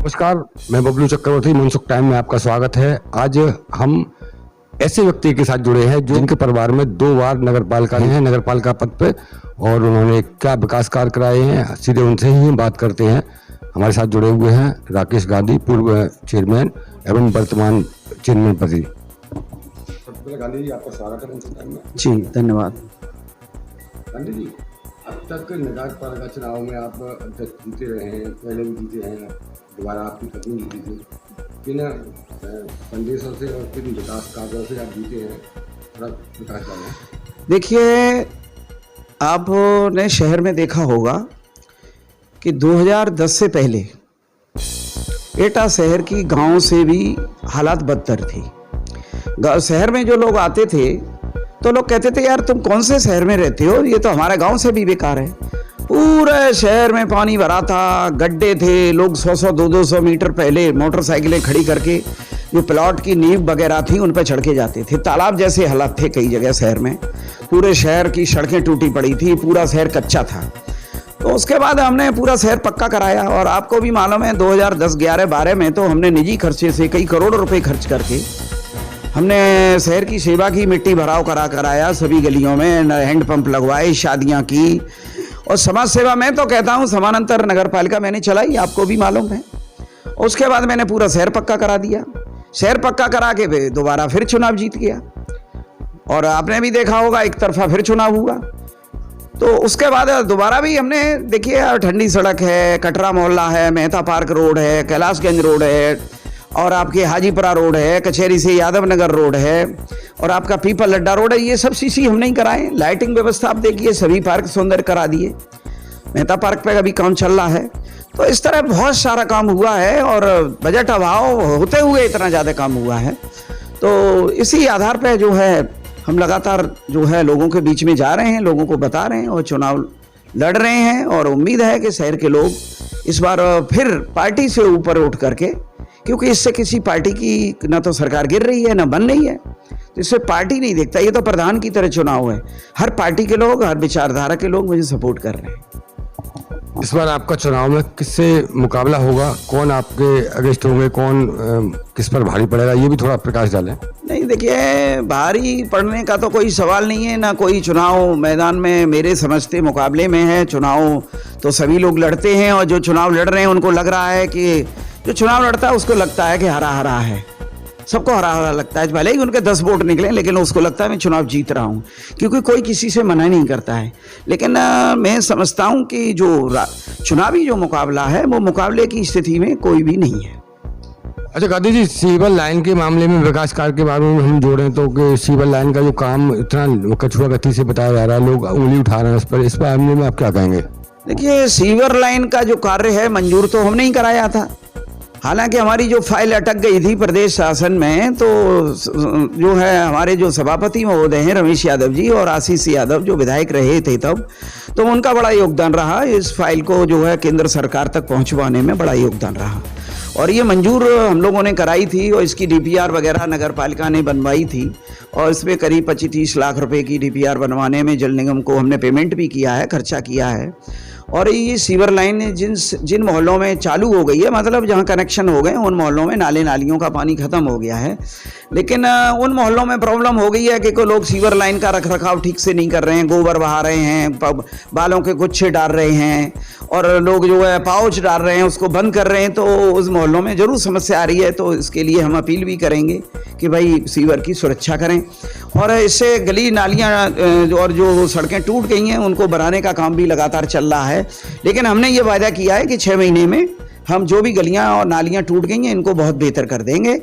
नमस्कार, मैं बबलू चक्रवर्ती। मनसुख टाइम में आपका स्वागत है। आज हम ऐसे व्यक्ति के साथ जुड़े हैं जिनके परिवार में 2 बार नगरपालिका पद पे, और उन्होंने क्या विकास कार्य कराए हैं, सीधे उनसे ही बात करते हैं। हमारे साथ जुड़े हुए हैं राकेश गांधी, पूर्व चेयरमैन एवं वर्तमान चेयरमैन पति। गांधी जी, आपका स्वागत है मनसुख टाइम में। जी धन्यवाद। गांधी जी, अब तक नगरपालिका चुनाव में आप जीते रहे हैं, पहले भी जीते हैं, दोबारा आपकी पत्नी जीती थी। किन संदेशों से और किन विकास कार्यों से आप जीते हैं, थोड़ा विकास करें। देखिए, आपने शहर में देखा होगा कि 2010 से पहले एटा शहर की गांव से भी हालात बदतर थी। शहर में जो लोग आते थे तो लोग कहते थे, यार तुम कौन से शहर में रहते हो, ये तो हमारे गांव से भी बेकार है। पूरे शहर में पानी भरा था, गड्ढे थे, लोग 100-100, 200 मीटर पहले मोटरसाइकिलें खड़ी करके जो प्लॉट की नींव वगैरह थी उन पर चढ़ के जाते थे। तालाब जैसे हालात थे कई जगह शहर में, पूरे शहर की सड़कें टूटी पड़ी थी, पूरा शहर कच्चा था। तो उसके बाद हमने पूरा शहर पक्का कराया, और आपको भी मालूम है 2010, 11, 12 में तो हमने निजी खर्चे से कई करोड़ रुपए खर्च करके हमने शहर की सेवा की, मिट्टी भराव कराया, सभी गलियों में हैंडपंप लगवाए, शादियां की, और समाज सेवा में तो कहता हूँ समानांतर नगरपालिका मैंने चलाई, आपको भी मालूम है। उसके बाद मैंने पूरा शहर पक्का करा दिया। शहर पक्का करा के दोबारा फिर चुनाव जीत गया, और आपने भी देखा होगा एक तरफा फिर चुनाव हुआ। तो उसके बाद दोबारा भी हमने, देखिए, ठंडी सड़क है, कटरा मोहल्ला है, मेहता पार्क रोड है, कैलाशगंज रोड है, और आपके हाजीपुरा रोड है, कचहरी से यादव नगर रोड है, और आपका पीपल अड्डा रोड है। ये सब सीसी हमने ही कराए। लाइटिंग व्यवस्था आप देखिए, सभी पार्क सौंदर्य करा दिए। मेहता पार्क पे अभी काम चल रहा है। तो इस तरह बहुत सारा काम हुआ है, और बजट अभाव होते हुए इतना ज़्यादा काम हुआ है। तो इसी आधार पर जो है हम लगातार जो है लोगों के बीच में जा रहे हैं, लोगों को बता रहे हैं, और चुनाव लड़ रहे हैं। और उम्मीद है कि शहर के लोग इस बार फिर पार्टी से ऊपर उठ करके, क्योंकि इससे किसी पार्टी की ना तो सरकार गिर रही है ना बन रही है, तो इससे पार्टी नहीं देखता। ये तो प्रधान की तरह चुनाव है। हर पार्टी के लोग, हर विचारधारा के लोग मुझे सपोर्ट कर रहे हैं। इस बार आपका चुनाव में किससे मुकाबला होगा, कौन आपके अगेंस्ट होंगे, कौन किस पर भारी पड़ेगा, ये भी थोड़ा प्रकाश डालें। नहीं, देखिए, भारी पड़ने का तो कोई सवाल नहीं है, ना कोई चुनाव मैदान में मेरे समझते मुकाबले में है। चुनाव तो सभी लोग लड़ते हैं, और जो चुनाव लड़ रहे हैं उनको लग रहा है कि जो चुनाव लड़ता है उसको लगता है कि हरा हरा है, सबको हरा हरा लगता है। भले ही उनके 10 वोट निकले, लेकिन उसको लगता है मैं चुनाव जीत रहा हूँ, क्योंकि कोई किसी से मना नहीं करता है। लेकिन मैं समझता हूँ कि जो चुनावी जो मुकाबला है, वो मुकाबले की स्थिति में कोई भी नहीं है। अच्छा गांधी जी, सीवर लाइन के मामले में विकास कार्य के बारे में हम जोड़ें तो कि सीवर लाइन का जो काम इतना कछुआ गति से बताया जा रहा है, लोग उंगली उठा रहे हैं उस पर, इस मामले में आप क्या कहेंगे? देखिए, सीवर लाइन का जो कार्य है मंजूर तो हमने ही कराया था। हालांकि हमारी जो फाइल अटक गई थी प्रदेश शासन में, तो जो है हमारे जो सभापति महोदय हैं रमेश यादव जी और आशीष यादव, जो विधायक रहे थे तब, तो उनका बड़ा योगदान रहा। इस फाइल को जो है केंद्र सरकार तक पहुंचवाने में बड़ा योगदान रहा, और ये मंजूर हम लोगों ने कराई थी, और इसकी डीपीआर वगैरह नगर पालिका ने बनवाई थी, और इसमें करीब 25-30 लाख रुपए की डीपीआर बनवाने में जल निगम को हमने पेमेंट भी किया है, खर्चा किया है। और ये सीवर लाइन जिन मोहल्लों में चालू हो गई है, मतलब जहाँ कनेक्शन हो गए, उन मोहल्लों में नाले नालियों का पानी खत्म हो गया है। लेकिन उन मोहल्लों में प्रॉब्लम हो गई है कि कोई लोग सीवर लाइन का रख रखाव ठीक से नहीं कर रहे हैं, गोबर बहा रहे हैं, बालों के गुच्छे डाल रहे हैं, और लोग जो है पाउच डाल रहे हैं, उसको बंद कर रहे हैं। तो उस मोहल्लों में ज़रूर समस्या आ रही है। तो इसके लिए हम अपील भी करेंगे कि भाई सीवर की सुरक्षा करें, और इससे गली नालियाँ और जो सड़कें टूट गई हैं उनको बनाने का काम भी लगातार चल रहा है। लेकिन हमने ये वादा किया है कि 6 महीने में हम जो भी गलियां और नालियां टूट गई हैं इनको बहुत बेहतर कर देंगे।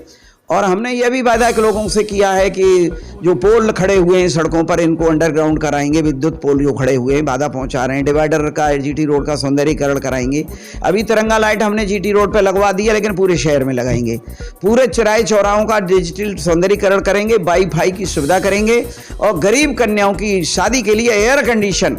और हमने ये भी वादा के लोगों से किया है कि जो पोल खड़े हुए हैं सड़कों पर, इनको अंडरग्राउंड कराएंगे। विद्युत पोल जो खड़े हुए हैं बाधा पहुंचा रहे हैं, डिवाइडर का, जीटी रोड का सौंदर्यीकरण कराएंगे। अभी तिरंगा लाइट हमने जीटी रोड पर लगवा दी है, लेकिन पूरे शहर में लगाएंगे। पूरे चौराहे चौराहों का डिजिटल सौंदर्यीकरण करेंगे, वाईफाई की सुविधा करेंगे, और गरीब कन्याओं की शादी के लिए एयर कंडीशन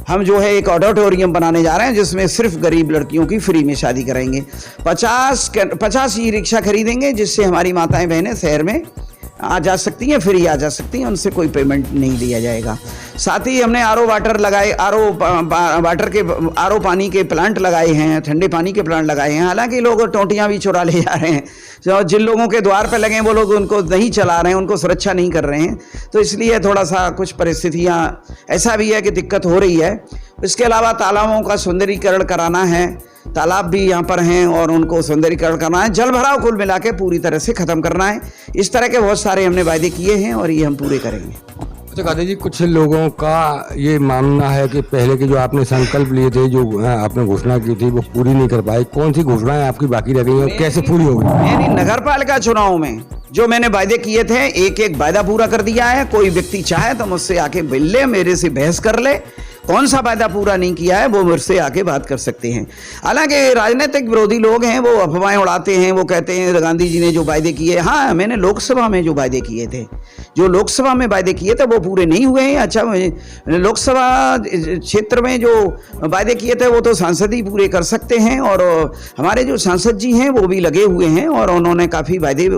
हम जो है एक ऑडिटोरियम बनाने जा रहे हैं, जिसमें सिर्फ गरीब लड़कियों की फ्री में शादी कराएंगे। 50 ई रिक्शा खरीदेंगे, जिससे हमारी माताएं बहनें शहर में आ जा सकती हैं, फ्री आ जा सकती हैं, उनसे कोई पेमेंट नहीं लिया जाएगा। साथ ही हमने आरओ वाटर लगाए, आरओ पानी के प्लांट लगाए हैं, ठंडे पानी के प्लांट लगाए हैं। हालांकि लोग टोंटियाँ भी चुरा ले जा रहे हैं, तो जिन लोगों के द्वार पे लगे हैं वो लोग उनको नहीं चला रहे हैं, उनको सुरक्षा नहीं कर रहे हैं, तो इसलिए थोड़ा सा कुछ परिस्थितियाँ ऐसा भी है कि दिक्कत हो रही है। इसके अलावा तालाबों का सौंदर्यीकरण कराना है, तालाब भी यहाँ पर हैं और उनको सौंदर्यीकरण करना है, जल भराव कुल मिला के पूरी तरह से ख़त्म करना है। इस तरह के बहुत सारे हमने वायदे किए हैं और ये हम पूरे करेंगे। अच्छा गांधी जी, कुछ लोगों का ये मानना है कि पहले के जो आपने संकल्प लिए थे, जो आपने घोषणा की थी, वो पूरी नहीं कर पाए। कौन सी घोषणाएं आपकी बाकी रह गई हैं, कैसे पूरी होगी? मेरी नगर पालिका चुनाव में जो मैंने वायदे किए थे, एक एक वायदा पूरा कर दिया है। कोई व्यक्ति चाहे तो मुझसे आके मिल ले, मेरे से बहस कर ले, कौन सा वायदा पूरा नहीं किया है वो मुझसे आके बात कर सकते हैं। हालांकि राजनीतिक विरोधी लोग हैं, वो अफवाहें उड़ाते हैं, वो कहते हैं गांधी जी ने जो वायदे किए, हाँ मैंने लोकसभा में जो वायदे किए थे, जो लोकसभा में वायदे किए थे वो पूरे नहीं हुए हैं। अच्छा, लोकसभा क्षेत्र में जो वायदे किए थे वो तो सांसद ही पूरे कर सकते हैं, और हमारे जो सांसद जी हैं वो भी लगे हुए हैं और उन्होंने काफ़ी वायदे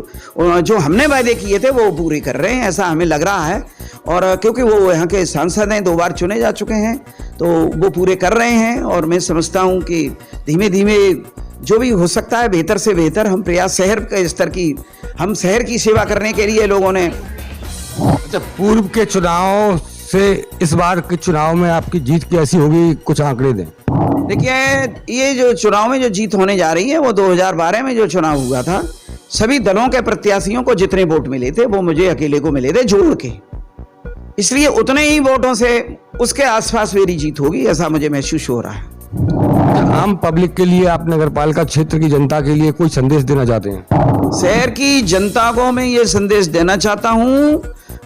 जो हमने वायदे किए थे वो पूरे कर रहे हैं, ऐसा हमें लग रहा है। और क्योंकि वो यहाँ के सांसद हैं, 2 बार चुने जा चुके हैं, तो वो पूरे कर रहे हैं। और मैं समझता हूँ कि धीमे धीमे जो भी हो सकता है बेहतर से बेहतर हम प्रयास, शहर के स्तर की, हम शहर की सेवा करने के लिए लोगों ने। अच्छा, पूर्व के चुनाव से इस बार के चुनाव में आपकी जीत कैसी होगी, कुछ आंकड़े दें। देखिए, ये जो चुनाव में जो जीत होने जा रही है वो 2012 में जो चुनाव हुआ था, सभी दलों के प्रत्याशियों को जितने वोट मिले थे वो मुझे अकेले को मिले थे जोड़ के, इसलिए उतने ही वोटों से उसके आसपास मेरी जीत होगी, ऐसा मुझे महसूस हो रहा है। आम पब्लिक के लिए, आप नगरपालिका क्षेत्र की जनता के लिए कोई संदेश देना चाहते हैं? शहर की जनता को मैं ये संदेश देना चाहता हूँ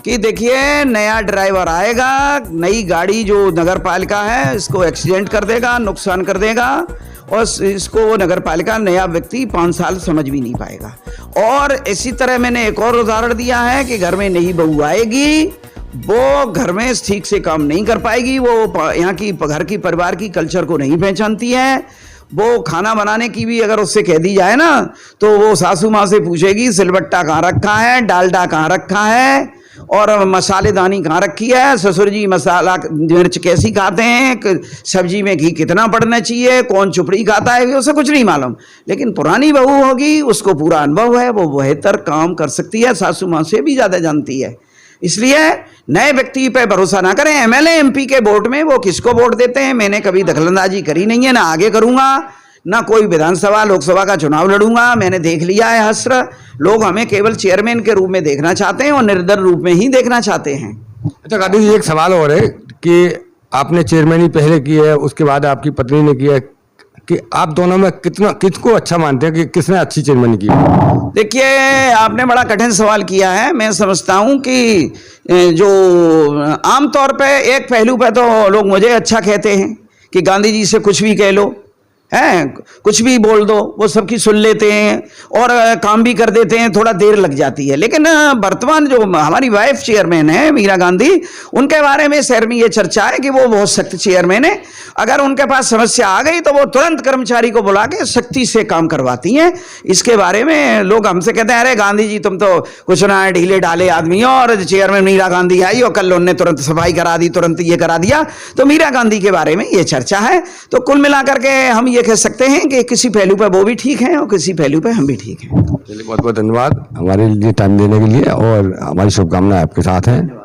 कि देखिए, नया ड्राइवर आएगा, नई गाड़ी जो नगरपालिका है इसको एक्सीडेंट कर देगा, नुकसान कर देगा, और इसको नगरपालिका नया व्यक्ति 5 साल समझ भी नहीं पाएगा। और इसी तरह मैंने एक और उदाहरण दिया है कि घर में नई बहू आएगी, वो घर में ठीक से काम नहीं कर पाएगी, वो यहाँ की घर की परिवार की कल्चर को नहीं पहचानती है। वो खाना बनाने की भी अगर उससे कह दी जाए ना, तो वो सासू माँ से पूछेगी सिलबट्टा कहाँ रखा है, डालडा कहाँ रखा है, और मसालेदानी कहाँ रखी है, ससुर जी मसाला मिर्च कैसी खाते हैं, सब्जी में घी कितना पड़ना चाहिए, कौन चुपड़ी खाता है, उसे कुछ नहीं मालूम। लेकिन पुरानी बहू होगी, उसको पूरा अनुभव है, वो बेहतर काम कर सकती है, सासू माँ से भी ज़्यादा जानती है। इसलिए नए व्यक्ति पे भरोसा ना करें। एमएलए एमपी के वोट में वो किसको वोट देते हैं, मैंने कभी दखलंदाजी करी नहीं है, ना आगे करूंगा, ना कोई विधानसभा लोकसभा का चुनाव लड़ूंगा। मैंने देख लिया है हस्र, लोग हमें केवल चेयरमैन के रूप में देखना चाहते हैं और निर्दल रूप में ही देखना चाहते हैं। अच्छा गांधी जी, एक सवाल और है कि आपने चेयरमैन ही पहले की है, उसके बाद आपकी पत्नी ने किया, कि आप दोनों में किसको अच्छा मानते हैं कि किसने अच्छी चेयरमैन की? देखिए, आपने बड़ा कठिन सवाल किया है। मैं समझता हूं कि जो आमतौर पे एक पहलू पे तो लोग मुझे अच्छा कहते हैं कि गांधी जी से कुछ भी कह लो, हैं, कुछ भी बोल दो, वो सबकी सुन लेते हैं और काम भी कर देते हैं, थोड़ा देर लग जाती है। लेकिन वर्तमान जो हमारी वाइफ चेयरमैन है मीरा गांधी, उनके बारे में शहर में ये चर्चा है कि वो बहुत सख्त चेयरमैन है। अगर उनके पास समस्या आ गई तो वो तुरंत कर्मचारी को बुला के सख्ती से काम करवाती हैं। इसके बारे में लोग हमसे कहते हैं, अरे गांधी जी तुम तो कुछ ना ढीले ढाले आदमी हो, और चेयरमैन मीरा गांधी आई और कल उन्होंने तुरंत सफाई करा दी, तुरंत ये करा दिया। तो मीरा गांधी के बारे में ये चर्चा है। तो कुल मिलाकर के हम ये कह सकते हैं कि किसी पहलू पर वो भी ठीक है और किसी पहलू पर हम भी ठीक हैं। चलिए, बहुत बहुत धन्यवाद हमारे लिए टाइम देने के लिए, और हमारी शुभकामनाएं आपके साथ हैं।